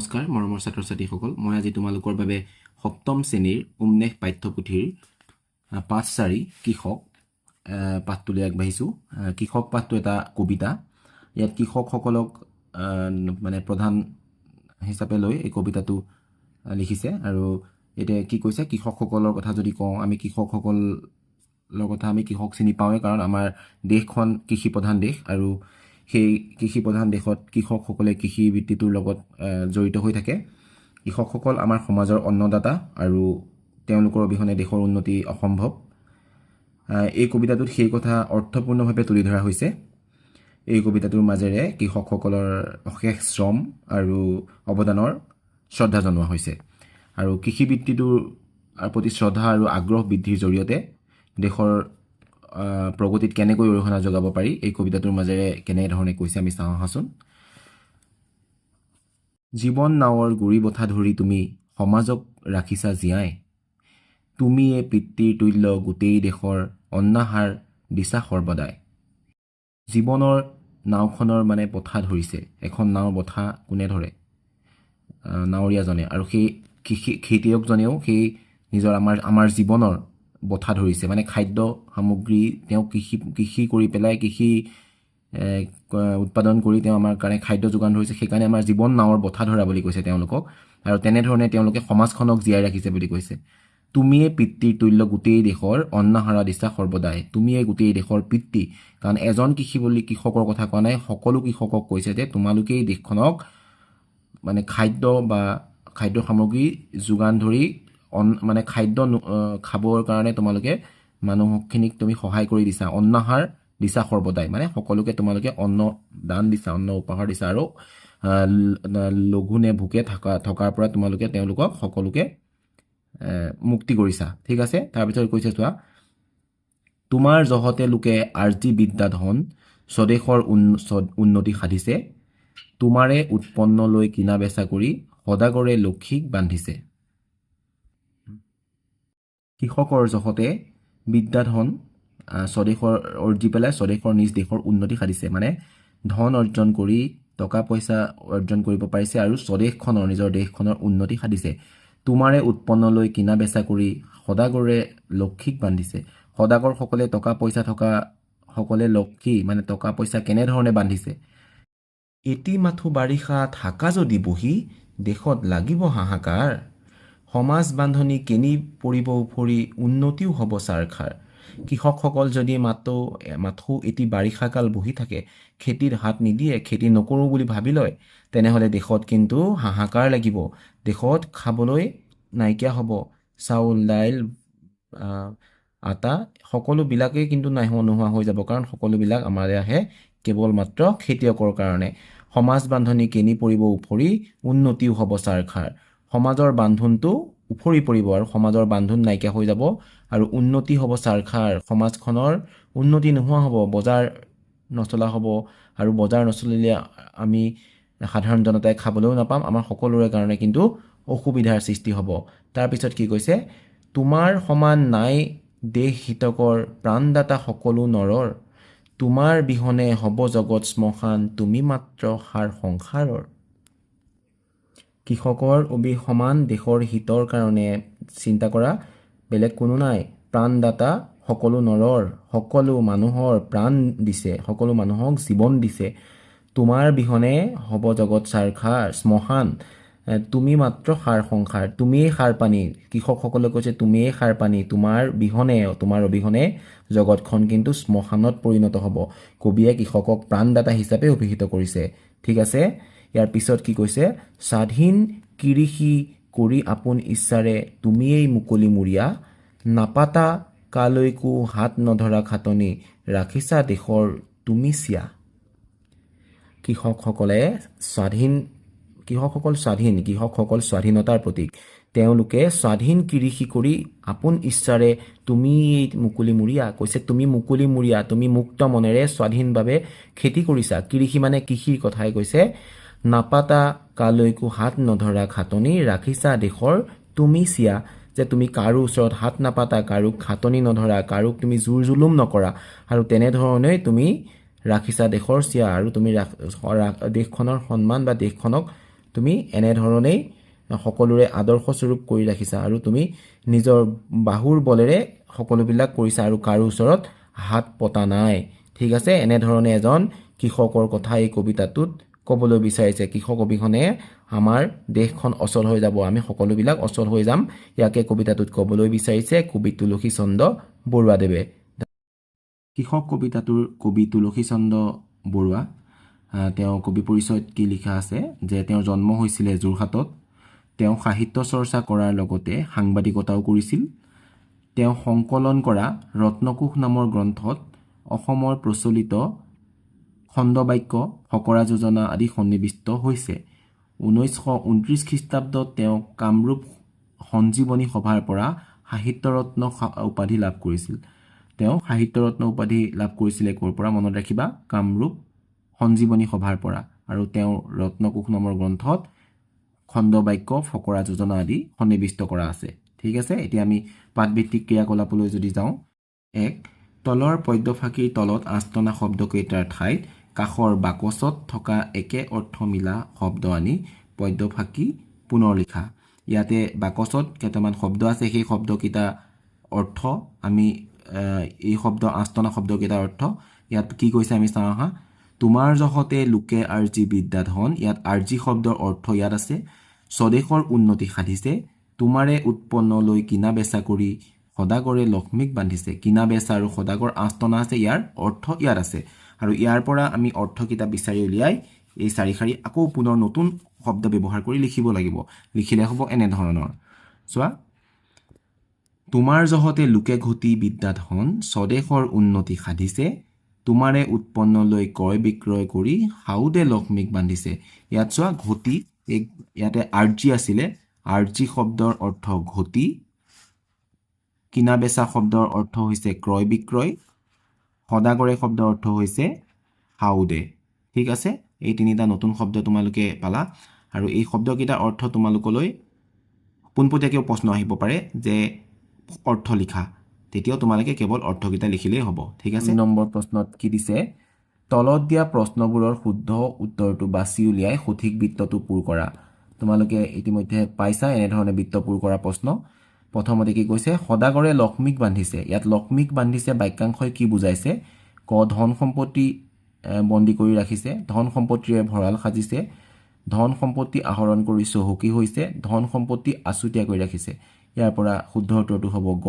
নমস্কাৰ মৰমৰ ছাত্ৰ ছাত্ৰীসকল মই আজি তোমালোকৰ বাবে সপ্তম শ্ৰেণীৰ উন্মেষ পাঠ্যপুথিৰ ৫-৪ কৃষক পাঠটোলৈ আগবাঢ়িছোঁ। কৃষক পাঠটো এটা কবিতা। ইয়াত কৃষকসকলক মানে প্ৰধান হিচাপে লৈ এই কবিতাটো লিখিছে আৰু এতিয়া কি কৈছে কৃষকসকলৰ কথা যদি কওঁ আমি কৃষকসকলৰ কথা আমি কৃষক চিনি পাওঁৱে কাৰণ আমাৰ দেশখন কৃষি প্ৰধান দেশ আৰু সেই কৃষি প্ৰধান দেশত কৃষকসকলে কৃষি বৃত্তিটোৰ লগত জড়িত হৈ থাকে। কৃষকসকল আমাৰ সমাজৰ অন্নদাতা আৰু তেওঁলোকৰ অবিহনে দেশৰ উন্নতি অসম্ভৱ। এই কবিতাটোত সেই কথা অৰ্থপূৰ্ণভাৱে তুলি ধৰা হৈছে। এই কবিতাটোৰ মাজেৰে কৃষকসকলৰ অশেষ শ্ৰম আৰু অৱদানৰ শ্ৰদ্ধা জনোৱা হৈছে আৰু কৃষি বৃত্তিটোৰ প্ৰতি শ্ৰদ্ধা আৰু আগ্ৰহ বৃদ্ধিৰ জৰিয়তে দেশৰ প্ৰগতিত কেনেকৈ অৰিহণা যোগাব পাৰি এই কবিতাটোৰ মাজেৰে কেনেধৰণে কৈছে আমি চাওঁ আহাচোন। জীৱন নাৱৰ গুৰি বঠা ধৰি তুমি সমাজক ৰাখিছা জীয়াই, তুমিয়ে পিতৃৰ তুল্য গোটেই দেশৰ অন্নাহাৰ দিছা সৰ্বদাই। জীৱনৰ নাওখনৰ মানে বঠা ধৰিছে, এখন নাওৰ বঠা কোনে ধৰে? নাৱৰীয়াজনে, আৰু সেই খেতিয়কজনেও সেই নিজৰ আমাৰ জীৱনৰ বঠা ধৰিছে, মানে খাদ্য সামগ্ৰী তেওঁ কৃষি কৰি পেলাই কৃষি উৎপাদন কৰি তেওঁ আমাৰ কাৰণে খাদ্য যোগান ধৰিছে। সেইকাৰণে আমাৰ জীৱন নাৱৰ বঠা ধৰা বুলি কৈছে তেওঁলোকক, আৰু তেনেধৰণে তেওঁলোকে সমাজখনক জীয়াই ৰাখিছে বুলি কৈছে। তুমিয়ে পিতৃৰ তুল্য গোটেই দেশৰ অন্নহাৰা দিছা সৰ্বদাই। তুমিয়ে গোটেই দেশৰ পিতৃ, কাৰণ এজন কৃষকৰ কথা কোৱা নাই, সকলো কৃষকক কৈছে যে তোমালোকেই দেশখনক মানে খাদ্য বা খাদ্য সামগ্ৰী যোগান ধৰি মানে খাদ্য খাবৰ কাৰণে তোমালোকে মানুহখিনিক তুমি সহায় কৰি দিছা। অন্নহাৰ দিছা সৰ্বদাই, মানে সকলোকে তোমালোকে অন্ন দান দিছা, অন্ন উপহাৰ দিছা আৰু লঘোনে ভোকে থকাৰ পৰা তোমালোকে তেওঁলোকক সকলোকে মুক্তি কৰিছা। ঠিক আছে, তাৰপিছত কৈছে চোৱা, তোমাৰ জহতে লোকে আৰ্জি বিদ্যা ধন স্বদেশৰ উন্নতি সাধিছে, তোমাৰে উৎপন্ন লৈ কিনা বেচা কৰি সদাগৰে লক্ষীক বান্ধিছে। কৃষকৰ জহতে বিদ্যা ধন স্বদেশৰ অৰ্জি পেলাই স্বদেশৰ নিজ দেশৰ উন্নতি সাধিছে, মানে ধন অৰ্জন কৰি টকা পইচা অৰ্জন কৰিব পাৰিছে আৰু স্বদেশখনৰ নিজৰ দেশখনৰ উন্নতি সাধিছে। তোমাৰে উৎপন্ন লৈ কিনা বেচা কৰি সদাগৰে লক্ষীক বান্ধিছে। সদাগৰসকলে টকা পইচা থকা সকলে লক্ষী মানে টকা পইচা কেনেধৰণে বান্ধিছে? এটি মাথো বাৰিষা থাকা যদি বহি দেশত লাগিব হাহাকাৰ, সমাজ বান্ধনি কেনি পৰিব উফৰি উন্নতিও হ'ব চাৰখাৰ। কৃষকসকল যদি মাথো এটি বাৰিষাকাল বহি থাকে, খেতিত হাত নিদিয়ে, খেতি নকৰোঁ বুলি ভাবি লয়, তেনেহ'লে দেশত কিন্তু হাহাকাৰ লাগিব। দেশত খাবলৈ নাইকিয়া হ'ব, চাউল দাইল আটা সকলোবিলাকেই কিন্তু নোহোৱা হৈ যাব, কাৰণ সকলোবিলাক আমাৰ আহে কেৱল মাত্ৰ খেতিয়কৰ কাৰণে। সমাজ বান্ধনি কেনি পৰিব উফৰি উন্নতিও হ'ব চাৰখাৰ। সমাজৰ বান্ধোনটো উফৰি পৰিব আৰু সমাজৰ বান্ধোন নাইকিয়া হৈ যাব আৰু উন্নতি হ'ব চাৰখাৰ। সমাজখনৰ উন্নতি নোহোৱা হ'ব, বজাৰ নচলা হ'ব আৰু বজাৰ নচলিলে আমি সাধাৰণ জনতাই খাবলৈও নাপাম, আমাৰ সকলোৰে কাৰণে কিন্তু অসুবিধাৰ সৃষ্টি হ'ব। তাৰপিছত কি কৈছে? তোমাৰ সমান নাই দেশ হিতকৰ প্ৰাণদাতা সকলো নৰৰ, তোমাৰ বিহনে হ'ব জগত শ্মশান, তুমি মাত্ৰ সাৰ সংসাৰৰ। কৃষকৰ সমান দেশৰ হিতৰ কাৰণে চিন্তা কৰা বেলেগ কোনো নাই। প্ৰাণদাতা সকলো নৰৰ, সকলো মানুহৰ প্ৰাণ দিছে, সকলো মানুহক জীৱন দিছে। তোমাৰ বিহনে হ'ব জগত শ্মশান, তুমি মাত্ৰ সাৰ সংসাৰ। তুমিয়েই সাৰ পানী, কৃষকসকলে কৈছে তুমিয়েই সাৰ পানী, তোমাৰ অবিহনে জগতখন কিন্তু শ্মশানত পৰিণত হ'ব। কবিয়ে কৃষকক প্ৰাণদাতা হিচাপে অভিহিত কৰিছে। ঠিক আছে, ইয়াৰ পিছত কি কৈছে? স্বাধীন কৃষি কৰি আপোন ইচ্ছাৰে তুমিয়েই মুকলিমূৰীয়া, নাপাতা কালৈকো হাত নধৰা খাটনি, ৰাখিছা দেশৰ তুমি চিয়া। কৃষকসকল স্বাধীনতাৰ প্ৰতীক। তেওঁলোকে স্বাধীন কৃষি কৰি আপোন ইচ্ছাৰে তুমিয়েই মুকলিমূৰীয়া, কৈছে তুমি মুকলিমূৰীয়া, তুমি মুক্ত মনেৰে স্বাধীনভাৱে খেতি কৰিছা। কৃষি মানে কৃষিৰ কথাই কৈছে। নাপাতা কালৈকো হাত নধৰা খাটনি, ৰাখিছা দেশৰ তুমি চিয়া, যে তুমি কাৰো ওচৰত হাত নাপাতা, কাৰোক খাটনি নধৰা, কাৰোক তুমি জোৰ জুলুম নকৰা আৰু তেনেধৰণে তুমি ৰাখিছা দেশৰ চিয়া, আৰু তুমি দেশখনৰ সন্মান বা দেশখনক তুমি এনেধৰণেই সকলোৰে আদৰ্শস্বৰূপ কৰি ৰাখিছা আৰু তুমি নিজৰ বাহুৰ বলেৰে সকলোবিলাক কৰিছা আৰু কাৰো ওচৰত হাত পতা নাই ঠিক আছে এনেধৰণে এজন কৃষকৰ কথা এই কবিতাটোত ক'বলৈ বিচাৰিছে কৃষক অবিহনে আমাৰ দেশখন অচল হৈ যাব আমি সকলোবিলাক অচল হৈ যাম ইয়াকে কবিতাটোত ক'বলৈ বিচাৰিছে কবি তুলসীচন্দ্ৰ বৰুৱাদেৱে কৃষক কবিতাটোৰ কবি তুলসীচন্দ্ৰ বৰুৱা তেওঁ কবি পৰিচয়ত কি লিখা আছে যে তেওঁৰ জন্ম হৈছিলে যোৰহাটত তেওঁ সাহিত্য চৰ্চা কৰাৰ লগতে সাংবাদিকতাও কৰিছিল তেওঁ সংকলন কৰা ৰত্নকোষ নামৰ গ্ৰন্থত অসমৰ প্ৰচলিত খণ্ডবাক্য ফকৰা যোজনা আদি সন্নিৱিষ্ট হৈছে 1929 খ্ৰীষ্টাব্দত তেওঁ কামৰূপ সঞ্জীৱনী সভাৰ পৰা সাহিত্যৰত্ন উপাধি লাভ কৰিছিল তেওঁ সাহিত্যৰত্ন উপাধি লাভ কৰিছিলে ক'ৰ পৰা মনত ৰাখিবা কামৰূপ সঞ্জীৱনী সভাৰ পৰা আৰু তেওঁৰ ৰত্নকোষ নামৰ গ্ৰন্থত খণ্ডবাক্য ফকৰা যোজনা আদি সন্নিৱিষ্ট কৰা আছে ঠিক আছে এতিয়া আমি পাঠভিত্তিক ক্ৰিয়াকলাপলৈ যদি যাওঁ 1 তলৰ পদ্যফাঁকিৰ তলত আস্তনা শব্দকেইটাৰ ঠাইত কাষৰ বাকচত থকা একে অৰ্থ মিলা শব্দ আনি পদ্যফাঁকি পুনৰ লিখা ইয়াতে বাকচত কেইটামান শব্দ আছে সেই শব্দকেইটা অৰ্থ আমি এই শব্দ আস্তনা শব্দকেইটাৰ অৰ্থ ইয়াত কি কৈছে আমি চাওঁ আহা তোমাৰ জহতে লোকে আৰ্জি বিদ্যা ধন ইয়াত আৰ্জি শব্দৰ অৰ্থ ইয়াত আছে স্বদেশৰ উন্নতি সাধিছে তোমাৰে উৎপন্ন লৈ কিনা বেচা কৰি সদাগৰে লক্ষ্মীক বান্ধিছে কিনা বেচা আৰু সদাগৰ আস্তনা আছে ইয়াৰ অৰ্থ ইয়াত আছে আৰু ইয়াৰ পৰা আমি অৰ্থকেইটা বিচাৰি উলিয়াই এই চাৰি শাৰী আকৌ পুনৰ নতুন শব্দ ব্যৱহাৰ কৰি লিখিব লাগিব লিখিলে হ'ব এনে ধৰণৰ চোৱা তোমাৰ জহতে লোকে ঘটি বিদ্যা ধন স্বদেশৰ উন্নতি সাধিছে তোমাৰে উৎপন্ন লৈ ক্ৰয় বিক্ৰয় কৰি হাউদে লক্ষ্মীক বান্ধিছে ইয়াত চোৱা ঘটি ইয়াতে আৰ্জি আছিলে আৰ্জি শব্দৰ অৰ্থ ঘটি কিনা বেচা শব্দৰ অৰ্থ হৈছে ক্ৰয় বিক্ৰয় সদাগৰে শব্দৰ অৰ্থ হৈছে হাউদে ঠিক আছে এই তিনিটা নতুন শব্দ তোমালোকে পালা আৰু এই শব্দকেইটাৰ অৰ্থ তোমালোকলৈ পোনপটীয়াকৈ প্ৰশ্ন আহিব পাৰে যে অৰ্থ লিখা তেতিয়াও তোমালোকে কেৱল অৰ্থকেইটা লিখিলেই হ'ব ঠিক আছে নম্বৰ প্ৰশ্নত কি দিছে তলত দিয়া প্ৰশ্নবোৰৰ শুদ্ধ উত্তৰটো বাছি উলিয়াই সঠিক বৃত্তটো পূৰ কৰা তোমালোকে ইতিমধ্যে পাইছা এনেধৰণে বৃত্ত পূৰ কৰা প্ৰশ্ন প্ৰথমতে কি কৈছে সদাগৰে লক্ষ্মীক বান্ধিছে ইয়াত লক্ষ্মীক বান্ধিছে বাক্যাংশই কি বুজাইছে ক ধন সম্পত্তি বন্দী কৰি ৰাখিছে ধন সম্পত্তিৰে ভঁৰাল সাজিছে ধন সম্পত্তি আহৰণ কৰি চহকী হৈছে ধন সম্পত্তি আছুতীয়া কৰি ৰাখিছে ইয়াৰ পৰা শুদ্ধ উত্তৰটো হ'ব গ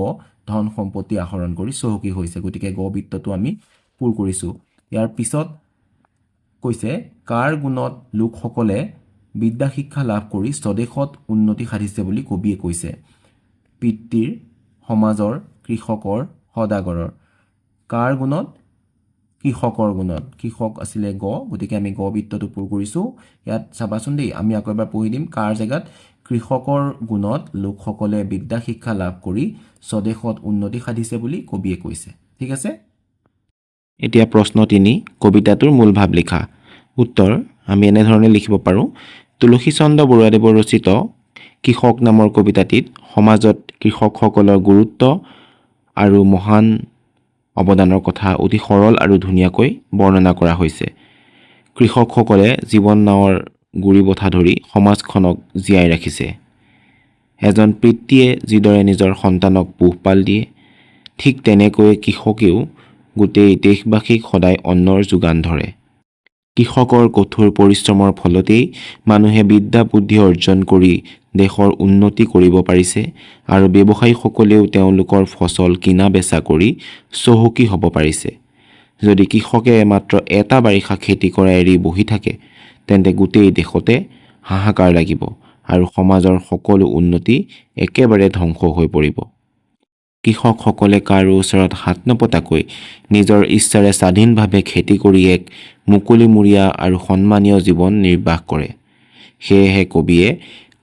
ধন সম্পত্তি আহৰণ কৰি চহকী হৈছে গতিকে গ বৃত্তটো আমি পূৰ কৰিছো ইয়াৰ পিছত কৈছে কাৰ গুণত লোকসকলে বিদ্যা শিক্ষা লাভ কৰি স্বদেশত উন্নতি সাধিছে বুলি কবিয়ে কৈছে পিতৃৰ সমাজৰ কৃষকৰ সদাগৰৰ কাৰ গুণত কৃষকৰ গুণত কৃষক আছিলে গ গতিকে আমি গ বৃত্তটো পূৰ কৰিছোঁ ইয়াত চাবাচোন দেই আমি আকৌ এবাৰ পঢ়ি দিম কাৰ জেগাত কৃষকৰ গুণত লোকসকলে বিদ্যা শিক্ষা লাভ কৰি স্বদেশত উন্নতি সাধিছে বুলি কবিয়ে কৈছে ঠিক আছে এতিয়া প্ৰশ্ন 3 কবিতাটোৰ মূল ভাৱ লিখা উত্তৰ আমি এনেধৰণে লিখিব পাৰোঁ তুলসীচন্দ্ৰ বৰুৱাদেৱৰ ৰচিত কৃষক নামৰ কবিতাটিত সমাজত কৃষকসকলৰ গুৰুত্ব আৰু মহান অৱদানৰ কথা অতি সৰল আৰু ধুনীয়াকৈ বৰ্ণনা কৰা হৈছে কৃষকসকলে জীৱন নাৱৰ গুৰি বঠা ধৰি সমাজখনক জীয়াই ৰাখিছে এজন পিতৃয়ে যিদৰে নিজৰ সন্তানক পোহপাল দিয়ে ঠিক তেনেকৈ কৃষকেও গোটেই দেশবাসীক সদায় অন্নৰ যোগান ধৰে কৃষকৰ কঠোৰ পৰিশ্ৰমৰ ফলতেই মানুহে বিদ্যা বুদ্ধি অৰ্জন কৰি দেশৰ উন্নতি কৰিব পাৰিছে আৰু ব্যৱসায়ীসকলেও তেওঁলোকৰ ফচল কিনা বেচা কৰি চহকী হ'ব পাৰিছে যদি কৃষকে মাত্ৰ এটা বাৰিষা খেতি কৰা এৰি বহি থাকে তেন্তে গোটেই দেশতে হাহাকাৰ লাগিব আৰু সমাজৰ সকলো উন্নতি একেবাৰে ধ্বংস হৈ পৰিব কৃষকসকলে কাৰো ওচৰত হাত নপতাকৈ নিজৰ ইচ্ছাৰে স্বাধীনভাৱে খেতি কৰি এক মুকলিমূৰীয়া আৰু সন্মানীয় জীৱন নিৰ্বাহ কৰে সেয়েহে কবিয়ে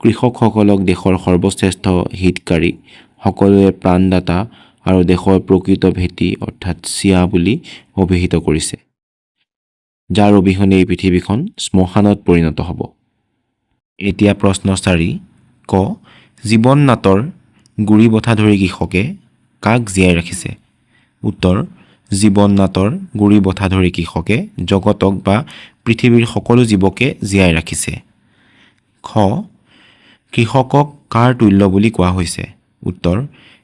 কৃষকসকলক দেশৰ সৰ্বশ্ৰেষ্ঠ হিতকাৰী সকলোৰে প্ৰাণদাতা আৰু দেশৰ প্ৰকৃত ভেটি অৰ্থাৎ চিয়া বুলি অভিহিত কৰিছে যাৰ অবিহনে এই পৃথিৱীখন শ্মশানত পৰিণত হ'ব এতিয়া প্ৰশ্ন 4 ক জীৱন নাটৰ গুৰি বঠা ধৰি কৃষকে কাক জীয়াই ৰাখিছে উত্তৰ জীৱন নাটৰ গুৰি বঠা ধৰি কৃষকে জগতক বা পৃথিৱীৰ সকলো জীৱকে জীয়াই ৰাখিছে খ কৃষকক কাৰ তুল্য বুলি কোৱা হৈছে? উত্তৰ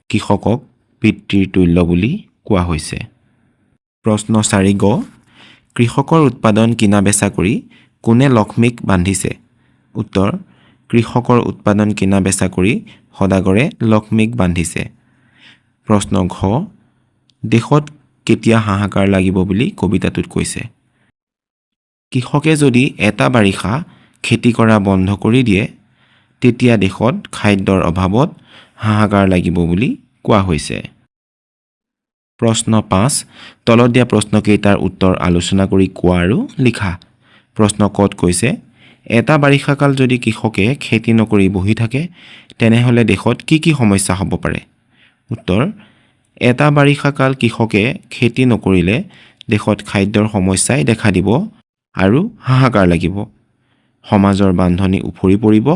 কৃষকক পিতৃৰ তুল্য বুলি কোৱা হৈছে। প্ৰশ্ন 4 গ কৃষকৰ উৎপাদন কিনা বেচা কৰি কোনে লক্ষ্মীক বান্ধিছে? উত্তৰ কৃষকৰ উৎপাদন কিনা বেচা কৰি সদাগৰে লক্ষ্মীক বান্ধিছে। প্ৰশ্ন ঘ দেশত কেতিয়া হাহাকাৰ লাগিব বুলি কবিতাটোত কৈছে? কৃষকে যদি এটা বাৰিষা খেতি কৰা বন্ধ কৰি দিয়ে তেতিয়া দেশত খাদ্যৰ অভাৱত হাহাকাৰ লাগিব বুলি কোৱা হৈছে। প্ৰশ্ন 5 তলত দিয়া প্ৰশ্নকেইটাৰ উত্তৰ আলোচনা কৰি কোৱা আৰু লিখা। প্ৰশ্ন কত কৈছে এটা বাৰিষাকাল যদি কৃষকে খেতি নকৰি বহি থাকে তেনেহলে দেশত কি কি সমস্যা হ'ব পাৰে? উত্তৰ এটা বাৰিষাকাল কৃষকে খেতি নকৰিলে দেশত খাদ্যৰ সমস্যাই দেখা দিব আৰু হাহাকাৰ লাগিব। সমাজৰ বান্ধনি উফৰি পৰিব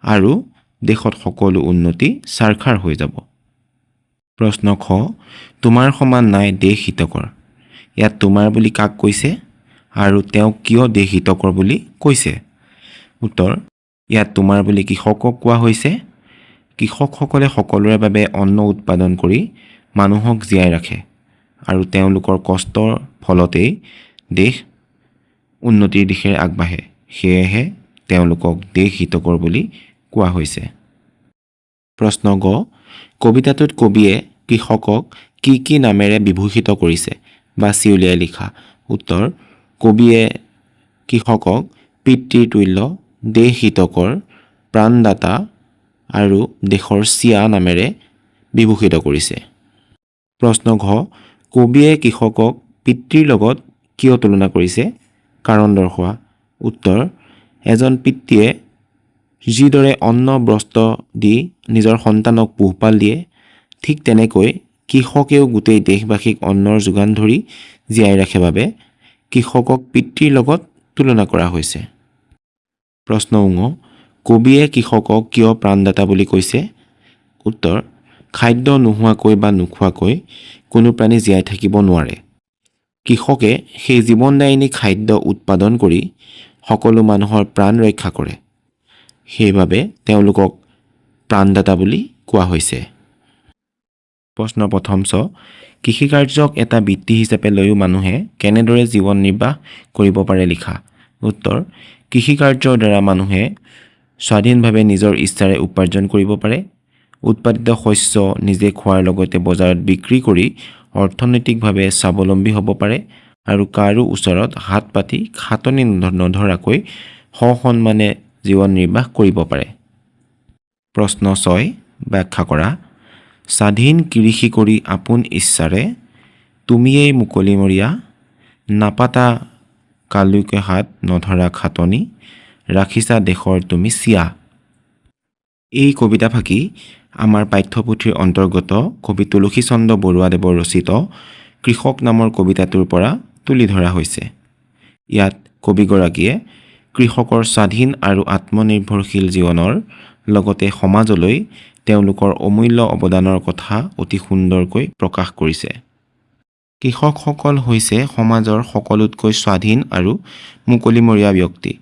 আৰু দেশত সকলো উন্নতি ছাৰখাৰ হৈ যাব। প্ৰশ্ন খ তোমাৰ সমান নাই দেশ হিতকৰ। ইয়াত তোমাৰ বুলি কাক কৈছে আৰু তেওঁক কিয় দেশ হিতকৰ বুলি কৈছে? উত্তৰ ইয়াত তোমাৰ বুলি কৃষকক কোৱা হৈছে। কৃষকসকলে সকলোৰে বাবে অন্ন উৎপাদন কৰি মানুহক জীয়াই ৰাখে আৰু তেওঁলোকৰ কষ্টৰ ফলতেই দেশ উন্নতিৰ দিশে আগবাঢ়ে। সেয়েহে তেওঁলোকক দেশ হিতকৰ বুলি কোৱা হৈছে। প্ৰশ্ন গ কবিতাটোত কবিয়ে কৃষকক কি কি নামেৰে বিভূষিত কৰিছে? বাছি উলিয়াই লিখা। উত্তৰ কবিয়ে কৃষকক পিতৃৰ তুল্য, দেশ হিতকৰ, প্ৰাণদাতা আৰু দেশৰ চিয়া নামেৰে বিভূষিত কৰিছে। প্ৰশ্ন ঘ কবিয়ে কৃষকক পিতৃৰ লগত কিয় তুলনা কৰিছে? কাৰণ দৰ্শোৱা। উত্তৰ এজন পিতৃয়ে যিদৰে অন্ন বস্ত্ৰ দি নিজৰ সন্তানক পোহপাল দিয়ে ঠিক তেনেকৈ কৃষকেও গোটেই দেশবাসীক অন্নৰ যোগান ধৰি জীয়াই ৰাখে বাবে কৃষকক পিতৃৰ লগত তুলনা কৰা হৈছে। প্ৰশ্ন ঙ কবিয়ে কৃষকক কিয় প্ৰাণদাতা বুলি কৈছে? উত্তৰ খাদ্য নোহোৱাকৈ বা নোখোৱাকৈ কোনো প্ৰাণী জীয়াই থাকিব নোৱাৰে। কৃষকে সেই জীৱনদায়িনী খাদ্য উৎপাদন কৰি সকলো মানুহৰ প্ৰাণ ৰক্ষা কৰে। সেইবাবে তেওঁলোকক প্ৰাণদাতা বুলি কোৱা হৈছে। প্ৰশ্ন প্ৰথম চ কৃষিকাৰ্যক এটা বৃত্তি হিচাপে লৈও মানুহে কেনেদৰে জীৱন নিৰ্বাহ কৰিব পাৰে লিখা। উত্তৰ কৃষিকাৰ্যৰ দ্বাৰা মানুহে স্বাধীনভাৱে নিজৰ ইচ্ছাৰে উপাৰ্জন কৰিব পাৰে। উৎপাদিত শস্য নিজে খোৱাৰ লগতে বজাৰত বিক্ৰী কৰি অৰ্থনৈতিকভাৱে স্বাৱলম্বী হ'ব পাৰে আৰু কাৰো ওচৰত হাত পাতি খাটনি নধৰাকৈ সসন্মানে জীৱন নিৰ্বাহ কৰিব পাৰে। প্ৰশ্ন 6 ব্যাখ্যা কৰা। স্বাধীন কৃষি কৰি আপোন ইচ্ছাৰে তুমিয়েই মুকলিমৰীয়া, নাপাতা কালৈকে হাত নধৰা খাটনি, ৰাখিছা দেশৰ তুমি চিয়া। এই কবিতা ফাঁকি আমাৰ পাঠ্যপুথিৰ অন্তৰ্গত কবি তুলসীচন্দ্ৰ বৰুৱাদেৱৰ ৰচিত কৃষক নামৰ কবিতাটোৰ পৰা তুলি ধৰা হৈছে। ইয়াত কবিগৰাকীয়ে কৃষকৰ স্বাধীন আৰু আত্মনিৰ্ভৰশীল জীৱনৰ লগতে সমাজলৈ তেওঁলোকৰ অমূল্য অৱদানৰ কথা অতি সুন্দৰকৈ প্ৰকাশ কৰিছে। কৃষকসকল হৈছে সমাজৰ সকলোতকৈ স্বাধীন আৰু মুকলিমৰীয়া ব্যক্তি।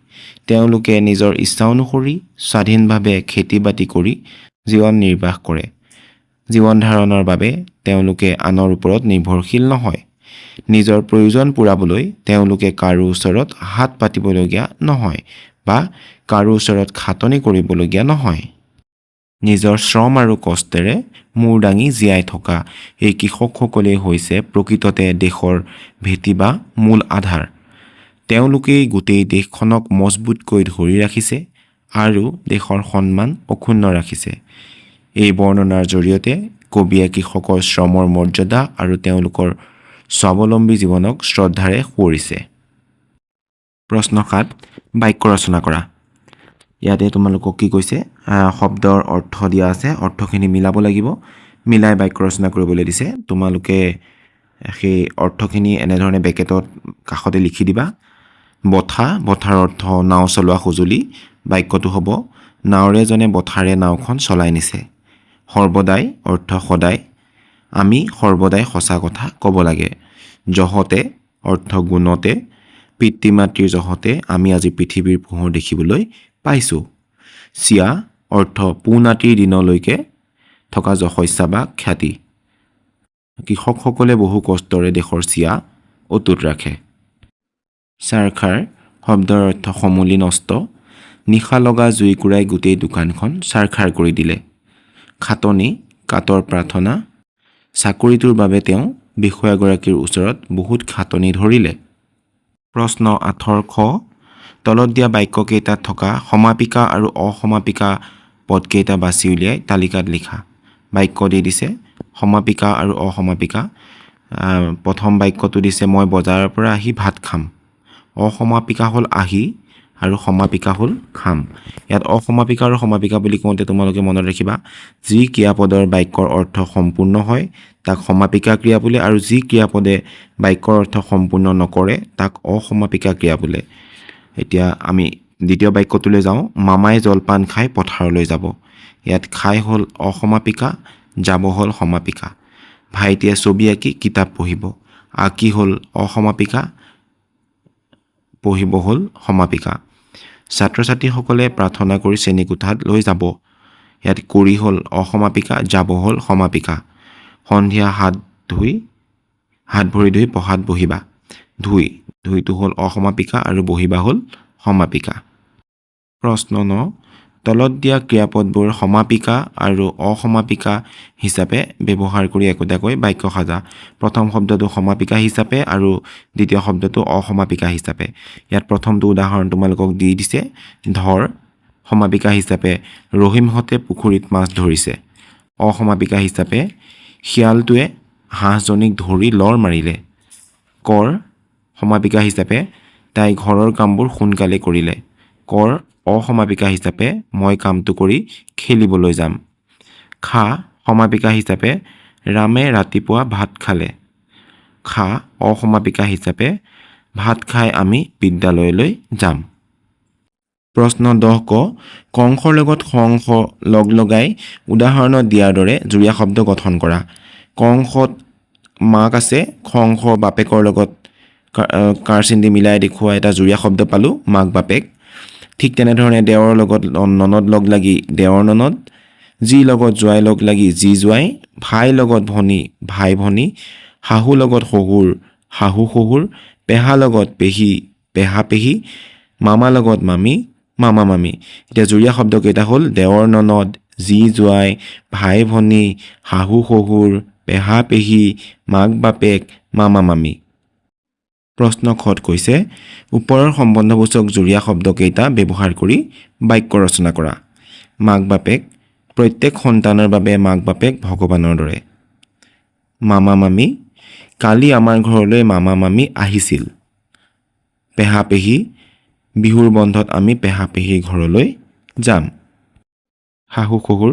তেওঁলোকে নিজৰ ইচ্ছা অনুসৰি স্বাধীনভাৱে খেতি বাতি কৰি জীৱন নিৰ্বাহ কৰে। জীৱন ধাৰণৰ বাবে তেওঁলোকে আনৰ ওপৰত নিৰ্ভৰশীল নহয়। নিজৰ প্ৰয়োজন পূৰাবলৈ তেওঁলোকে কাৰো ওচৰত হাত পাতিবলগীয়া নহয় বা কাৰো ওচৰত খাটনি কৰিবলগীয়া নহয়। নিজৰ শ্ৰম আৰু কষ্টেৰে মূৰ দাঙি জীয়াই থকা এই কৃষকসকলেই হৈছে প্ৰকৃততে দেশৰ ভেটি বা মূল আধাৰ। তেওঁলোকেই গোটেই দেশখনক মজবুতকৈ ধৰি ৰাখিছে আৰু দেশৰ সন্মান অক্ষুণ্ণ ৰাখিছে। এই বৰ্ণনাৰ জৰিয়তে কবিয়ে কৃষকৰ শ্ৰমৰ মৰ্যাদা আৰু তেওঁলোকৰ স্বাৱলম্বী জীৱনক শ্ৰদ্ধাৰে সোঁৱৰিছে। প্ৰশ্ন 7 বাক্য ৰচনা কৰা। ইয়াতে তোমালোকক কি কৈছে শব্দৰ অৰ্থ দিয়া আছে, অৰ্থখিনি মিলাব লাগিব। মিলাই বাক্য ৰচনা কৰিবলৈ দিছে। তোমালোকে সেই অৰ্থখিনি এনেধৰণে বেকেটত কাষতে লিখি দিবা। বঠা, বঠাৰ অৰ্থ নাও চলোৱা সঁজুলি। বাক্যটো হ'ব নাৱৰে জনে বঠাৰে নাওখন চলাই নিছে। সৰ্বদাই অৰ্থ সদায়। আমি সৰ্বদাই সঁচা কথা ক'ব লাগে। জহতে অৰ্থ গুণতে। পিতৃ মাতৃৰ জহতে আমি আজি পৃথিৱীৰ পোহৰ দেখিবলৈ পাইছোঁ। চিয়া অৰ্থ পুনাতিৰ দিনলৈকে থকা শস্য বা খ্যাতি। কৃষকসকলে বহু কষ্টৰে দেশৰ চিয়া অটুট ৰাখে। চাৰখাৰ শব্দৰ অৰ্থ সমূলি নষ্ট, নিশা লগা জুইকুৰাই গোটেই দোকানখন চাৰখাৰ কৰি দিলে। খাটনি, কাতৰ প্ৰাৰ্থনা, চাকৰিটোৰ বাবে তেওঁ বিষয়াগৰাকীৰ ওচৰত বহুত খাটনি ধৰিলে। প্ৰশ্ন 8 খ, তলত দিয়া বাক্যকেইটাত থকা সমাপিকা আৰু অসমাপিকা পদকেইটা বাছি উলিয়াই তালিকাত লিখা। বাক্য দি দিছে সমাপিকা আৰু অসমাপিকা। প্ৰথম বাক্যটো দিছে মই বজাৰৰ পৰা আহি ভাত খাম। অসমাপিকা হ'ল আহি আৰু সমাপিকা হ'ল খাম। ইয়াত অসমাপিকা আৰু সমাপিকা বুলি কওঁতে তোমালোকে মনত ৰাখিবা, যি ক্ৰিয়াপদৰ বাক্যৰ অৰ্থ সম্পূৰ্ণ হয় তাক সমাপিকা ক্ৰিয়া বোলে, আৰু যি ক্ৰিয়াপদে বাক্যৰ অৰ্থ সম্পূৰ্ণ নকৰে তাক অসমাপিকা ক্ৰিয়া বোলে। এতিয়া আমি দ্বিতীয় বাক্যটোলৈ যাওঁ। মামাই জলপান খাই পথাৰলৈ যাব। ইয়াত খাই হ'ল অসমাপিকা, যাব হ'ল সমাপিকা। ভাইটিয়ে ছবি আঁকি কিতাপ পঢ়িব। আঁকি হ'ল অসমাপিকা, পঢ়িব হ'ল সমাপিকা। ছাত্ৰ ছাত্ৰীসকলে প্ৰাৰ্থনা কৰি শ্ৰেণীকোঠাত লৈ যাব। ইয়াত কৰি হ'ল অসমাপিকা, যাব হ'ল সমাপিকা। সন্ধিয়া হাত ভৰি ধুই পঢ়াত বহিবা। ধুইটো হ'ল অসমাপিকা আৰু বহিবা হ'ল সমাপিকা। প্ৰশ্ন 9, তলত দিয়া ক্ৰিয়াপদবোৰ সমাপিকা আৰু অসমাপিকা হিচাপে ব্যৱহাৰ কৰি একোটাকৈ বাক্য সাজা। প্ৰথম শব্দটো সমাপিকা হিচাপে আৰু দ্বিতীয় শব্দটো অসমাপিকা হিচাপে। ইয়াত প্ৰথমটো উদাহৰণ তোমালোকক দি দিছে। ধৰ সমাপিকা হিচাপে ৰহিমহঁতে পুখুৰীত মাছ ধৰিছে। অসমাপিকা হিচাপে শিয়ালটোৱে হাঁহজনীক ধৰি লৰ মাৰিলে। কৰ সমাপিকা হিচাপে তাই ঘৰৰ কামবোৰ সোনকালে কৰিলে। কৰ অসমাপিকা হিচাপে মই কামটো কৰি খেলিবলৈ যাম। খা সমাপিকা হিচাপে ৰামে ৰাতিপুৱা ভাত খালে। খা অসমাপিকা হিচাপে ভাত খাই আমি বিদ্যালয়লৈ যাম। প্ৰশ্ন 10 ক, কংসৰ লগত সং-স লগাই উদাহৰণত দিয়াৰ দৰে জুৰীয়া শব্দ গঠন কৰা। কংসত মাক আছে, সং-স বাপেকৰ লগত কাৰচিন দি মিলাই দেখুওৱা এটা জুৰীয়া শব্দ পালোঁ, মাক বাপেক। ঠিক তেনেধৰণে দেৱৰ লগত ননদ লগ লাগি দেৱৰ ননদ, যি লগত জোৱাই লগ লাগি যি জোৱাই, ভাই লগত ভনী ভাই ভনী, শাহু লগত শহুৰ শাহু শহুৰ, পেহা লগত পেহী পেহা পেহী, মামা লগত মামী মামা মামী। এতিয়া জুৰীয়া শব্দকেইটা হ'ল দেৱৰ ননদ, যি জোৱাই, ভাই ভনী, শাহু শহুৰ, পেহা পেহী, মাক বাপেক, মামা মামী। প্ৰশ্ন খত কৈছে ওপৰৰ সম্বন্ধবোচক জুৰীয়া শব্দকেইটা ব্যৱহাৰ কৰি বাক্য ৰচনা কৰা। মাক বাপেক, প্ৰত্যেক সন্তানৰ বাবে মাক বাপেক ভগৱানৰ দৰে। মামা মামী, কালি আমাৰ ঘৰলৈ মামা মামী আহিছিল। পেহা পেহী, বিহুৰ বন্ধত আমি পেহা পেহীৰ ঘৰলৈ যাম। শাহু শহুৰ,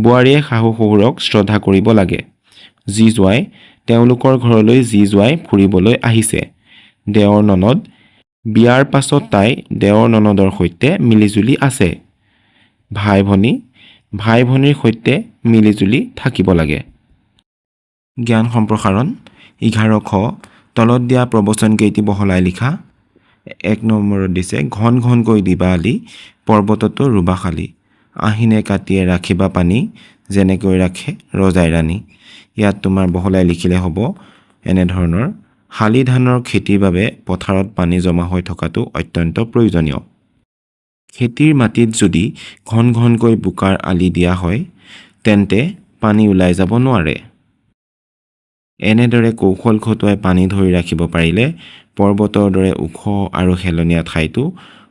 বোৱাৰীয়ে শাহু শহুৰক শ্ৰদ্ধা কৰিব লাগে। যি জোৱাই, তেওঁলোকৰ ঘৰলৈ যি জোৱাই ফুৰিবলৈ আহিছে। দেৱৰ ননদ, বিয়াৰ পাছত তাই দেৱৰ ননদৰ সৈতে মিলিজুলি আছে। ভাই ভনী, ভাই ভনীৰ সৈতে মিলিজুলি থাকিব লাগে। জ্ঞান সম্প্ৰসাৰণ 11 খ, তলত দিয়া প্ৰবচনকেইটি বহলাই লিখা। 1 নম্বৰত দিছে ঘন ঘনকৈ দিবা আলি, পৰ্বততো ৰুবা শালি। আহিনে কাটিয়ে ৰাখিবা পানী, যেনেকৈ ৰাখে ৰজাই ৰাণী। ইয়াত তোমাৰ বহলাই লিখিলে হ'ব এনেধৰণৰ, শালি ধানৰ খেতিৰ বাবে পথাৰত পানী জমা হৈ থকাটো অত্যন্ত প্ৰয়োজনীয়। খেতিৰ মাটিত যদি ঘন ঘনকৈ বোকাৰ আলি দিয়া হয় তেন্তে পানী ওলাই যাব নোৱাৰে। এনেদৰে কৌশল খটুৱাই পানী ধৰি ৰাখিব পাৰিলে পৰ্বতৰ দৰে ওখ আৰু হেলনীয়া ঠাইতো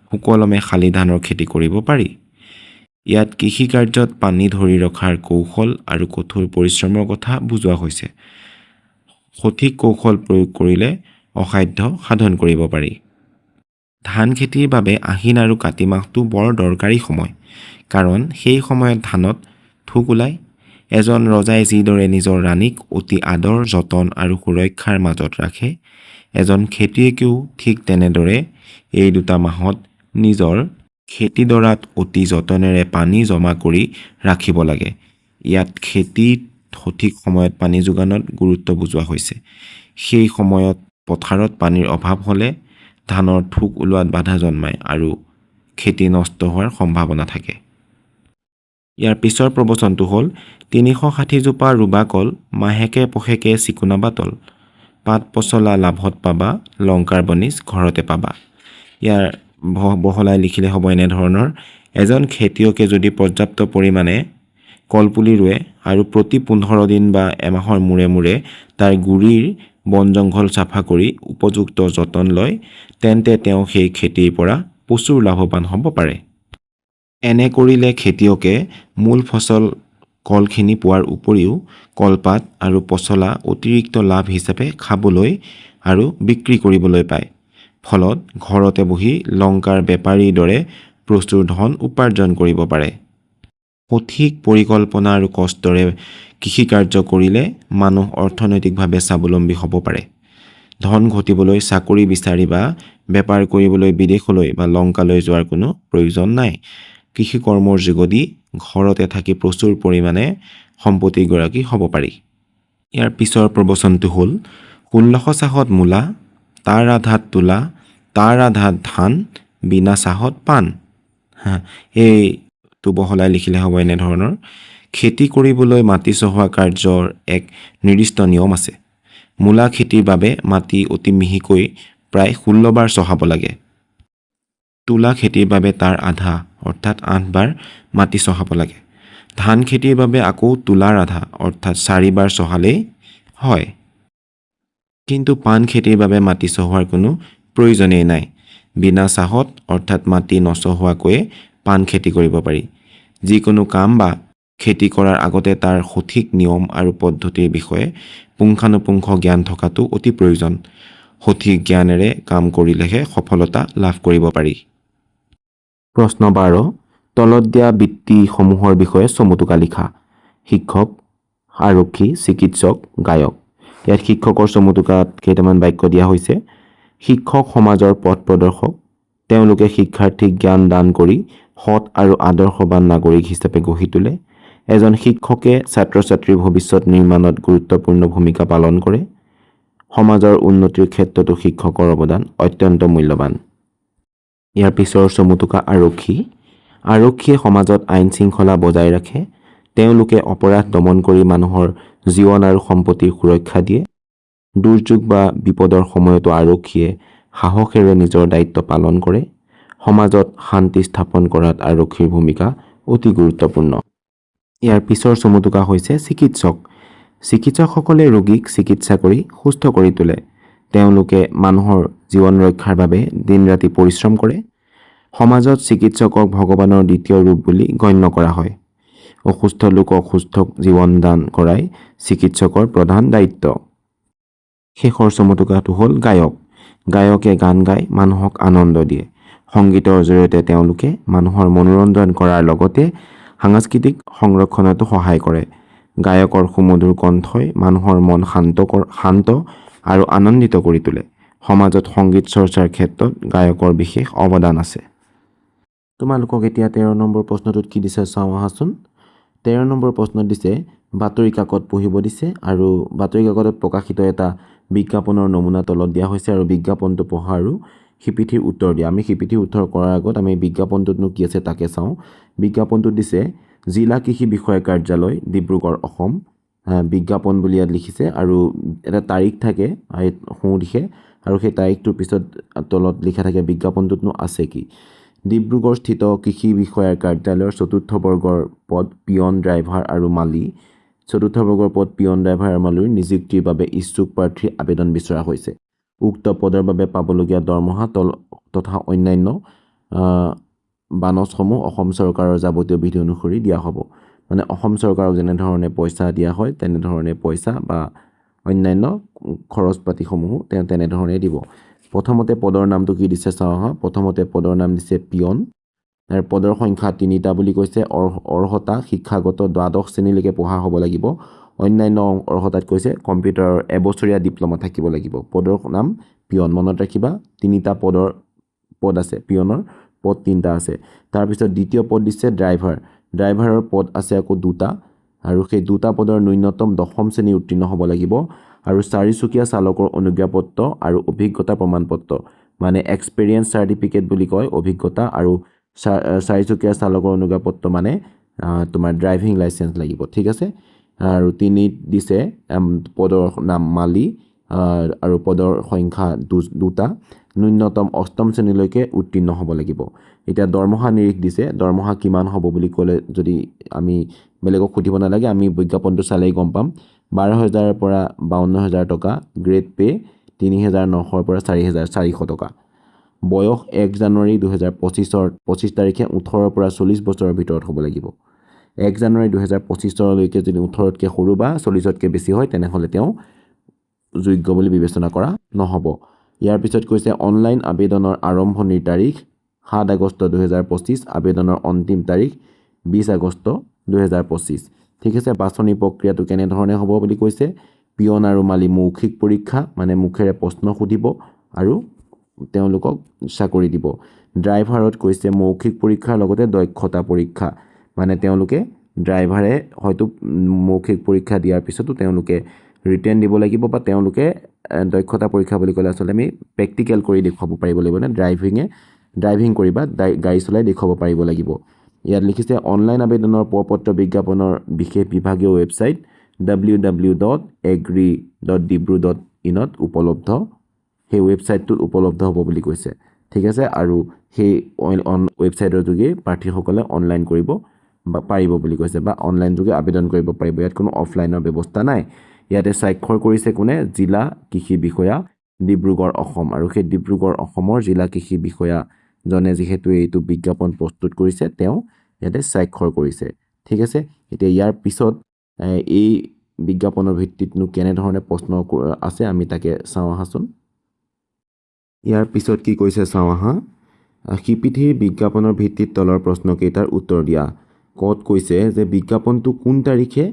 সুকলমে শালি ধানৰ খেতি কৰিব পাৰি। ইয়াত কৃষি কাৰ্যত পানী ধৰি ৰখাৰ কৌশল আৰু কঠোৰ পৰিশ্ৰমৰ কথা বুজোৱা হৈছে। সঠিক কৌশল প্ৰয়োগ কৰিলে অসাধ্য সাধন কৰিব পাৰি। ধান খেতিৰ বাবে আহিন আৰু কাতি মাহটো বৰ দৰকাৰী সময়, কাৰণ সেই সময়ত ধানত থোক ওলায়। এজন ৰজাই যিদৰে নিজৰ ৰাণীক অতি আদৰ যতন আৰু সুৰক্ষাৰ মাজত ৰাখে, এজন খেতিয়কেও ঠিক তেনেদৰে এই দুটা মাহত নিজৰ খেতিডৰাত অতি যতনেৰে পানী জমা কৰি ৰাখিব লাগে। ইয়াত খেতিত সঠিক সময়ত পানী যোগানত গুৰুত্ব বুজোৱা হৈছে। সেই সময়ত পথাৰত পানীৰ অভাৱ হ'লে ধানৰ থোক ওলোৱাত বাধা জন্মায় আৰু খেতি নষ্ট হোৱাৰ সম্ভাৱনা থাকে। ইয়াৰ পিছৰ প্ৰবচনটো হ'ল ৩৬০ জোপা ৰুবা কল মাহেকে পষেকে চিকুনাবা তল পাত পচলা লাভত পাবা লংকাৰ বনিজ ঘৰতে পাবা। ইয়াৰ বহলাই লিখিলে হ'ব এনেধৰণৰ এজন খেতিয়কে যদি পৰ্যাপ্ত পৰিমাণে কলপুলি ৰুৱে আৰু প্ৰতি ১৫ দিন বা এমাহৰ মূৰে মূৰে তাৰ গুৰিৰ বন জংঘল চাফা কৰি উপযুক্ত যতন লয় তেন্তে তেওঁ সেই খেতিৰ পৰা প্ৰচুৰ লাভৱান হ'ব পাৰে। এনে কৰিলে খেতিয়কে মূল ফচল কলখিনি পোৱাৰ উপৰিও কলপাত আৰু পচলা অতিৰিক্ত লাভ হিচাপে খাবলৈ আৰু বিক্ৰী কৰিবলৈ পায়। ফলত ঘৰতে বহি লংকাৰ বেপাৰীৰ দৰে প্ৰচুৰ ধন উপাৰ্জন কৰিব পাৰে। সঠিক পৰিকল্পনা আৰু কষ্টৰে কৃষিকাৰ্য কৰিলে মানুহ অৰ্থনৈতিকভাৱে স্বাৱলম্বী হ'ব পাৰে। ধন ঘটিবলৈ চাকৰি বিচাৰি বা বেপাৰ কৰিবলৈ বিদেশলৈ বা লংকালৈ যোৱাৰ কোনো প্ৰয়োজন নাই। কৃষি কৰ্মৰ যোগেদি ঘৰতে থাকি প্ৰচুৰ পৰিমাণে সম্পত্তিগৰাকী হ'ব পাৰি। ইয়াৰ পিছৰ প্ৰবচনটো হ'ল ১৬০০ চাহত মূলা তাৰ আধাত তোলা তাৰ আধাত ধান বিনা চাহত পাণ। এইটো বহলাই লিখিলে হ'ব এনেধৰণৰ খেতি কৰিবলৈ মাটি চহোৱা কাৰ্যৰ এক নিৰ্দিষ্ট নিয়ম আছে। মূলা খেতিৰ বাবে মাটি অতি মিহিকৈ প্ৰায় ১৬ বাৰ চহাব লাগে। তোলা খেতিৰ বাবে তাৰ আধা অৰ্থাৎ ৮ বাৰ মাটি চহাব লাগে। ধান খেতিৰ বাবে আকৌ তোলাৰ আধা অৰ্থাৎ ৪ বাৰ চহালেই হয়। কিন্তু পাণ খেতিৰ বাবে মাটি চহোৱাৰ কোনো প্ৰয়োজনেই নাই। বিনা চাহত অৰ্থাৎ মাটি নচহোৱাকৈয়ে পাণ খেতি কৰিব পাৰি। যিকোনো কাম বা খেতি কৰাৰ আগতে তাৰ সঠিক নিয়ম আৰু পদ্ধতিৰ বিষয়ে পুংখানুপুংখ জ্ঞান থকাটো অতি প্ৰয়োজন। সঠিক জ্ঞানেৰে কাম কৰিলেহে সফলতা লাভ কৰিব পাৰি। প্ৰশ্ন ১২ তলত দিয়া বৃত্তিসমূহৰ বিষয়ে চমুটোকা লিখা। শিক্ষক, আৰক্ষী, চিকিৎসক, গায়ক। ইয়াত শিক্ষকৰ চমুটোকাত কেইটামান বাক্য দিয়া হৈছে। শিক্ষক সমাজৰ পথ প্ৰদৰ্শক। তেওঁলোকে শিক্ষাৰ্থীক জ্ঞান দান কৰি সৎ আৰু আদৰ্শৱান নাগৰিক হিচাপে গঢ়ি তোলে। এজন শিক্ষকে ছাত্ৰ ছাত্ৰীৰ ভৱিষ্যত নিৰ্মাণত গুৰুত্বপূৰ্ণ ভূমিকা পালন কৰে। সমাজৰ উন্নতিৰ ক্ষেত্ৰতো শিক্ষকৰ অৱদান অত্যন্ত মূল্যৱান। ইয়াৰ পিছৰ চমুটোকা আৰক্ষী। আৰক্ষীয়ে সমাজত আইন শৃংখলা বজাই ৰাখে। তেওঁলোকে অপৰাধ দমন কৰি মানুহৰ জীৱন আৰু সম্পত্তিৰ সুৰক্ষা দিয়ে। দুৰ্যোগ বা বিপদৰ সময়তো আৰক্ষীয়ে সাহসেৰে নিজৰ দায়িত্ব পালন কৰে। সমাজত শান্তি স্থাপন কৰাত আৰক্ষীৰ ভূমিকা অতি গুৰুত্বপূৰ্ণ। ইয়াৰ পিছৰ চমুটোকা হৈছে চিকিৎসক। চিকিৎসকসকলে ৰোগীক চিকিৎসা কৰি সুস্থ কৰি তোলে। তেওঁলোকে মানুহৰ জীৱন ৰক্ষাৰ বাবে দিন ৰাতি পৰিশ্ৰম কৰে। সমাজত চিকিৎসকক ভগৱানৰ দ্বিতীয় ৰূপ বুলি গণ্য কৰা হয়। অসুস্থ লোকক সুস্থ জীৱন দান কৰাই চিকিৎসকৰ প্ৰধান দায়িত্ব। শেষৰ চমুটোকাটো হ'ল গায়ক। গায়কে গান গাই মানুহক আনন্দ দিয়ে। সংগীতৰ জৰিয়তে তেওঁলোকে মানুহৰ মনোৰঞ্জন কৰাৰ লগতে সাংস্কৃতিক সংৰক্ষণতো সহায় কৰে। গায়কৰ সুমধুৰ কণ্ঠই মানুহৰ মন শান্ত আৰু আনন্দিত কৰি তোলে। সমাজত সংগীত চৰ্চাৰ ক্ষেত্ৰত গায়কৰ বিশেষ অৱদান আছে। তোমালোকক এতিয়া ১৩ নম্বৰ প্ৰশ্নটোত কি দিছে চাওঁ আহাচোন। ১৩ নম্বৰ প্ৰশ্নত দিছে বাতৰি কাকত পঢ়িব দিছে আৰু বাতৰি কাকতত প্ৰকাশিত এটা বিজ্ঞাপনৰ নমুনা তলত দিয়া হৈছে আৰু বিজ্ঞাপনটো পঢ়া আৰু সিপিঠিৰ উত্তৰ দিয়া। আমি সিপিঠিৰ উত্তৰ কৰাৰ আগত আমি বিজ্ঞাপনটোতনো কি আছে তাকে চাওঁ। বিজ্ঞাপনটোত দিছে জিলা কৃষি বিষয়া কাৰ্যালয় ডিব্ৰুগড় অসম। বিজ্ঞাপন বুলি ইয়াত লিখিছে আৰু এটা তাৰিখ থাকে সোঁ দিশে আৰু সেই তাৰিখটোৰ পিছত তলত লিখা থাকে বিজ্ঞাপনটোতনো আছে কি। ডিব্ৰুগড় স্থিত কৃষি বিষয়াৰ কাৰ্যালয়ৰ ৪ৰ্থ বৰ্গৰ পদ পিয়ন ড্ৰাইভাৰ আৰু মালি ৪ৰ্থ বৰ্গৰ পদ পিয়ন ড্ৰাইভাৰ আৰু মালিৰ নিযুক্তিৰ বাবে ইচ্ছুক প্ৰাৰ্থীৰ আবেদন বিচৰা হৈছে। উক্ত পদৰ বাবে পাবলগীয়া দৰমহা তথা অন্যান্য বানচসমূহ অসম চৰকাৰৰ যাৱতীয় বিধি অনুসৰি দিয়া হ'ব। মানে অসম চৰকাৰক যেনেধৰণে পইচা দিয়া হয় তেনেধৰণে পইচা বা অন্যান্য খৰচ পাতিসমূহো তেওঁ তেনেধৰণে দিব। প্ৰথমতে পদৰ নামটো কি দিছে চাওঁ আহা। প্ৰথমতে পদৰ নাম দিছে পিয়ন। তাৰ পদৰ সংখ্যা ৩টা বুলি কৈছে। অৰ্হতা শিক্ষাগত দ্বাদশ শ্ৰেণীলৈকে পঢ়া হ'ব লাগিব। অন্যান্য অৰ্হতাত কৈছে কম্পিউটাৰৰ এবছৰীয়া ডিপ্ল'মা থাকিব লাগিব। পদৰ নাম পিয়ন মনত ৰাখিবা। ৩টা পদ আছে। পিয়নৰ পদ 3টা আছে। তাৰপিছত দ্বিতীয় পদ দিছে ড্ৰাইভাৰ। ড্ৰাইভাৰৰ পদ আছে আকৌ 2টা আৰু সেই 2টা পদৰ ন্যূনতম 10ম শ্ৰেণী উত্তীৰ্ণ হ'ব লাগিব আৰু 4চকীয়া চালকৰ অনুজ্ঞাপত্ৰ আৰু অভিজ্ঞতা প্ৰমাণপত্ৰ মানে এক্সপেৰিয়েঞ্চ চাৰ্টিফিকেট বুলি কয় অভিজ্ঞতা আৰু 4চকীয়া চালকৰ অনুজ্ঞাপত্ৰ মানে তোমাৰ ড্ৰাইভিং লাইচেন্স লাগিব ঠিক আছে আৰু 3 দিছে পদৰ নাম মালি আৰু পদৰ সংখ্যা 2টা ন্যূনতম 8ম শ্ৰেণীলৈকে উত্তীৰ্ণ হ'ব লাগিব এতিয়া দৰমহা নিৰিখ দিছে দৰমহা কিমান হ'ব বুলি ক'লে যদি আমি বেলেগক সুধিব নালাগে আমি বিজ্ঞাপনটো চালেই গম পাম 12,000 ৰ পৰা 52,000 টকা গ্ৰেড পে 3,900 ৰ পৰা 4,400 টকা বয়স 1 জানুৱাৰী 2025 25 তাৰিখে 18 ৰ পৰা 40 বছৰৰ ভিতৰত হ'ব লাগিব 1 জানুৱাৰী 2025 লৈকে যদি 18তকৈ সৰু বা 40তকৈ বেছি হয় তেনেহ'লে তেওঁ যোগ্য বুলি বিবেচনা কৰা নহ'ব ইয়াৰ পিছত কৈছে অনলাইন আবেদনৰ আৰম্ভণিৰ তাৰিখ 7 আগষ্ট 2025 আবেদনৰ অন্তিম তাৰিখ 20 আগষ্ট 2025 ঠিক আছে বাছনি প্ৰক্ৰিয়াটো কেনেধৰণে হ'ব বুলি কৈছে পিয়ন আৰু মালি মৌখিক পৰীক্ষা মানে মুখেৰে প্ৰশ্ন সুধিব আৰু তেওঁলোকক চাকৰি দিব ড্ৰাইভাৰত কৈছে মৌখিক পৰীক্ষাৰ লগতে দক্ষতা পৰীক্ষা মানে তেওঁলোকে ড্ৰাইভাৰে হয়তো মৌখিক পৰীক্ষা দিয়াৰ পিছতো তেওঁলোকে ৰিটেন দিব লাগিব বা তেওঁলোকে দক্ষতা পৰীক্ষা বুলি ক'লে আসলে আমি প্ৰেক্টিকেল কৰি দেখুৱাব পাৰিব লাগিব না ড্ৰাইভিং কৰি বা গাড়ী চলাই দেখুৱাব পাৰিব লাগিব ইয়াত লিখিছে অনলাইন আবেদনৰ পত্ৰ বিজ্ঞাপনৰ বিশেষ বিভাগীয় ৱেবছাইট www.agri.dibru.in ত উপলব্ধ সেই ৱেবছাইটটোত উপলব্ধ হ'ব বুলি কৈছে ঠিক আছে আৰু সেই ৱেবছাইটৰ যোগে প্ৰাৰ্থীসকলে অনলাইন কৰিব বা পাৰিব বুলি কৈছে বা অনলাইন যোগে আবেদন কৰিব পাৰিব ইয়াত কোনো অফলাইনৰ ব্যৱস্থা নাই ইয়াতে স্বাক্ষৰ কৰিছে কোনে জিলা কৃষি বিষয়া ডিব্ৰুগড় অসম আৰু সেই ডিব্ৰুগড় অসমৰ জিলা কৃষি বিষয়া জনে যিহেতু এইটো বিজ্ঞাপন প্ৰস্তুত কৰিছে তেওঁ ইয়াতে স্বাক্ষৰ কৰিছে ঠিক আছে এতিয়া ইয়াৰ পিছত এই বিজ্ঞাপনৰ ভিত্তিতনো কেনেধৰণে প্ৰশ্ন আছে আমি তাকে চাওঁ আহাচোন ইয়াৰ পিছত কি কৈছে চাওঁ আহা শিপিঠীৰ বিজ্ঞাপনৰ ভিত্তিত তলৰ প্ৰশ্নকেইটাৰ উত্তৰ দিয়া ক'ত কৈছে যে বিজ্ঞাপনটো কোন তাৰিখে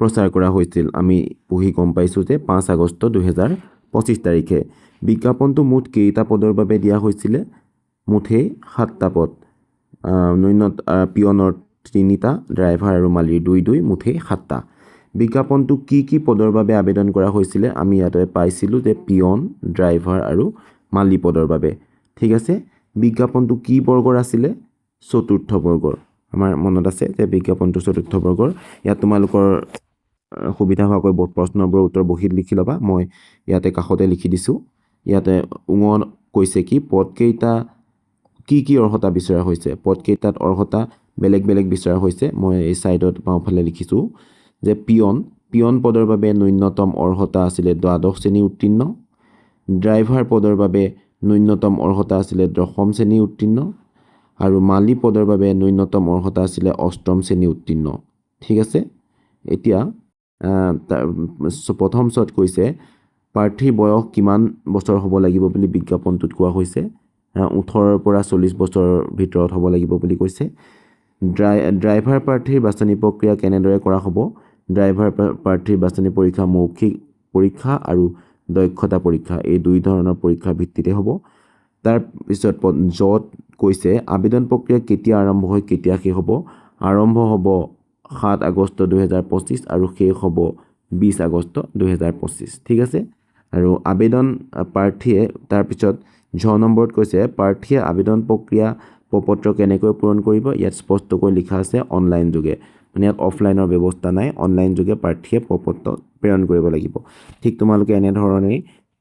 প্ৰচাৰ কৰা হৈছিল আমি পঢ়ি গম পাইছোঁ যে 5 আগষ্ট 2025 তাৰিখে বিজ্ঞাপনটো মুঠ কেইটা পদৰ বাবে দিয়া হৈছিলে মুঠেই 7টা পদ পিয়নৰ 3টা ড্ৰাইভাৰ আৰু মালিৰ 2 মুঠেই 7টা বিজ্ঞাপনটো কি পদৰ বাবে আবেদন কৰা হৈছিলে আমি ইয়াতে পাইছিলোঁ যে পিয়ন ড্ৰাইভাৰ আৰু মালি পদৰ বাবে ঠিক আছে বিজ্ঞাপনটো কি বৰ্গৰ আছিলে চতুৰ্থ বৰ্গৰ আমাৰ মনত আছে যে বিজ্ঞাপনটো চতুৰ্থ বৰ্গৰ ইয়াত তোমালোকৰ সুবিধা হোৱাকৈ প্ৰশ্নবোৰৰ উত্তৰ বহীত লিখি ল'বা মই ইয়াতে কাষতে লিখি দিছোঁ ইয়াতে কৈছে কি পদকেইটা কি অৰ্হতা বিচৰা হৈছে পদকেইটাত অৰ্হতা বেলেগ বিচৰা হৈছে মই এই সাইডত বাওঁফালে লিখিছোঁ যে পিয়ন পদৰ বাবে ন্যূনতম অৰ্হতা আছিলে দ্বাদশ শ্ৰেণী উত্তীৰ্ণ ড্ৰাইভাৰ পদৰ বাবে ন্যূনতম অৰ্হতা আছিলে 10ম শ্ৰেণী উত্তীৰ্ণ আৰু মালি পদৰ বাবে ন্যূনতম অৰ্হতা আছিলে 8ম শ্ৰেণী উত্তীৰ্ণ ঠিক আছে এতিয়া প্ৰথম ছত কৈছে প্ৰাৰ্থীৰ বয়স কিমান বছৰ হ'ব লাগিব বুলি বিজ্ঞাপনটোত কোৱা হৈছে 18ৰ পৰা 40 বছৰৰ ভিতৰত হ'ব লাগিব বুলি কৈছে ড্ৰাইভাৰ প্ৰাৰ্থীৰ বাছনি প্ৰক্ৰিয়া কেনেদৰে কৰা হ'ব ড্ৰাইভাৰ প্ৰাৰ্থীৰ বাছনি পৰীক্ষা মৌখিক পৰীক্ষা আৰু দক্ষতা পৰীক্ষা এই 2 ধৰণৰ পৰীক্ষাৰ ভিত্তিতে হ'ব তাৰ পিছত য'ত কৈছে আবেদন প্ৰক্ৰিয়া কেতিয়া আৰম্ভ হয় কেতিয়া শেষ হ'ব আৰম্ভ হ'ব 7 আগষ্ট 2025 আৰু শেষ হ'ব 20 আগষ্ট 2025 ঠিক আছে আৰু আবেদন প্ৰাৰ্থীয়ে তাৰ পিছত 6 নম্বৰত কৈছে প্ৰাৰ্থীয়ে আবেদন প্ৰক্ৰিয়া পত্ৰ কেনেকৈ পূৰণ কৰিব ইয়াত স্পষ্টকৈ লিখা আছে অনলাইন যোগে মানে ইয়াত অফলাইনৰ ব্যৱস্থা নাই অনলাইন যোগে প্ৰাৰ্থীয়ে পত্ৰ প্ৰেৰণ কৰিব লাগিব ঠিক তোমালোকে এনে ধৰণে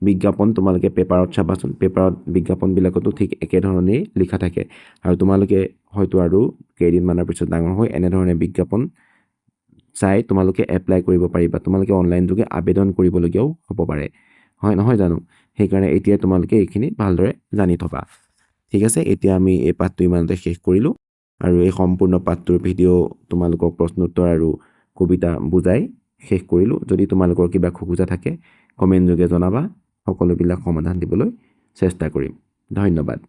বিজ্ঞাপন তোমালোকে পেপাৰত চাবাচোন পেপাৰত বিজ্ঞাপনবিলাকতো ঠিক একেধৰণেই লিখা থাকে আৰু তোমালোকে হয়তো আৰু কেইদিনমানৰ পিছত ডাঙৰ হৈ এনে ধৰণে বিজ্ঞাপন চাই তোমালোকে এপ্লাই কৰিব পাৰিবা তোমালোকে অনলাইন যোগে আবেদন কৰিবলগীয়াও হ'ব পাৰে হয় নহয় জানো সেইকাৰণে এতিয়া তোমালোকে এইখিনি ভালদৰে জানি থবা ঠিক আছে এতিয়া আমি এই পাঠটো ইমানতে শেষ কৰিলোঁ আৰু এই সম্পূৰ্ণ পাঠটোৰ ভিডিঅ' তোমালোকৰ প্ৰশ্ন উত্তৰ আৰু কবিতা বুজাই শেষ কৰিলোঁ যদি তোমালোকৰ কিবা খোকোজা থাকে কমেণ্ট যোগে জনাবা সকলোবিলাক সমাধান দিবলৈ চেষ্টা কৰিম ধন্যবাদ